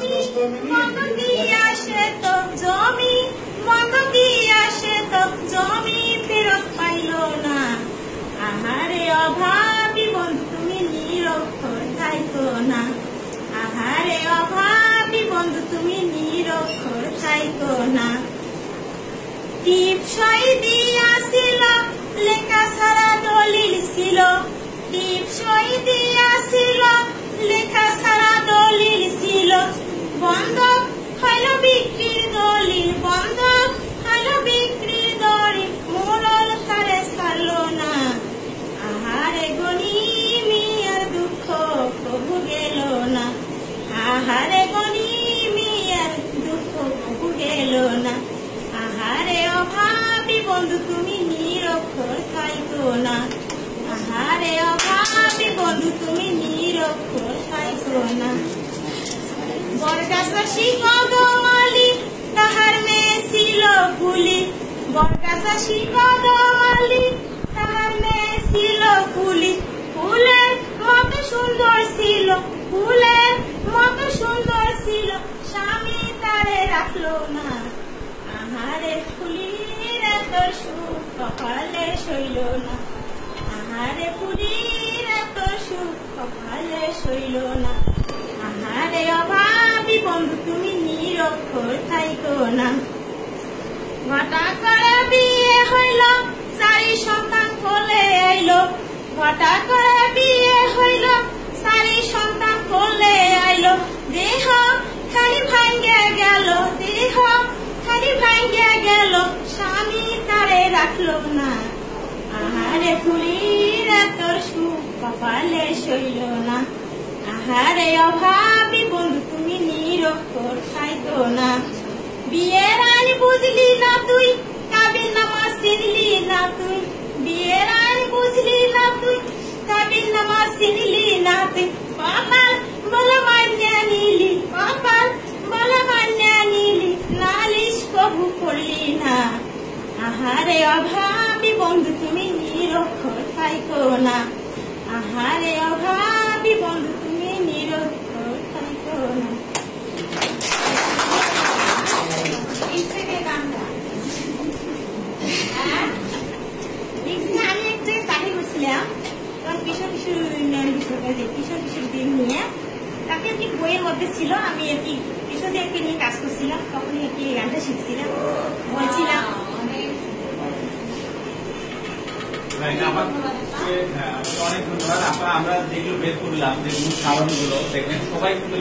বন্ধক দিয়া সে তো জমি, বন্ধক দিয়া সে তো জমি ফেরত পাইল না। আহারে অভাবী বন্ধু তুমি নিরক্ষর থাইকো না। আহারে অভাবী বন্ধু তুমি নিরক্ষর থাইকো না। টিপসই দিয়াছিল লেখা সারা দলিল ছিল, টিপসই দিয়াছিল লেখা সারা দলিল ছিল। বন্ধক হইল বিক্রির দলিল, বন্ধক হইল বিক্রির দলিল, মোড়ল তারে ছাড়লো না। আহারে গনিমি আর দুঃখ প্রভু গেল না। আহারে গনিমি আর দুঃখ প্রভু গেল না। আহারে অভাবী বন্ধু তুমি নিরক্ষর থাইকো না। আহারে অভাবী বন্ধু তুমি নিরক্ষর থাইকো না। বরগাছা কদমালি তাহার মেয়ে ছিল কুলি, বরগাছা কদমালি তাহার মেয়ে ছিল কুলি। ফুলের মতো সুন্দর ছিল, ফুলের মতো সুন্দর ছিল, স্বামী তারে রাখলো না। আহারে ফুলির এত সুখ কপালে সইল না। আহারে ফুলির এত সুখ কপালে সইল না। আহারে অভাবী বন্ধু তুমি নিরক্ষর থাইকো না। ঘটা করে বিয়ে হইল, 4 সন্তান কোলে আইল, ঘটা করে বিয়ে হইল, 4 সন্তান কোলে আইল। দেহ খালি ভাঙ্গে গেল, দেহ খালি ভাঙ্গে গেল, স্বামী তারে রাখলো না। আহারে ফুলির এত সুখ কপালে সইল না। আহারে অভাবী বন্ধু তুমি নিরক্ষর থাইকো না। বিয়ের আইন বুঝলি না তুই, কাবিল নামা চিনলি না তুই, বিয়ের আইন বুঝলি না তুই, কাবিল নামা চিনলি না তুই। কপাল বলে মান্যা নিলি, কপাল বলে মান্যা নিলি, নালিশ কবু করলি না। আহারে অভাবী বন্ধু তুমি নিরক্ষর থাইকো না। আহারে অভাবী বন্ধু তুমি নিরক্ষর থাইকো না। আমি একটা চাকরি করছিলাম কিশোর কিশোর উন্নয়ন কিশোর কিশোরদের নিয়ে, তাকে একটি বইয়ের মধ্যে ছিল। আমি আর কি কিশোরদেরকে নিয়ে কাজ করছিলাম, তখনই আর কি গানটা শিখছিলাম, বলছিলাম। অনেক ধন্যবাদ। আমরা যেগুলো বের করলাম, যে মূল কারণগুলো দেখবেন সবাই কিন্তু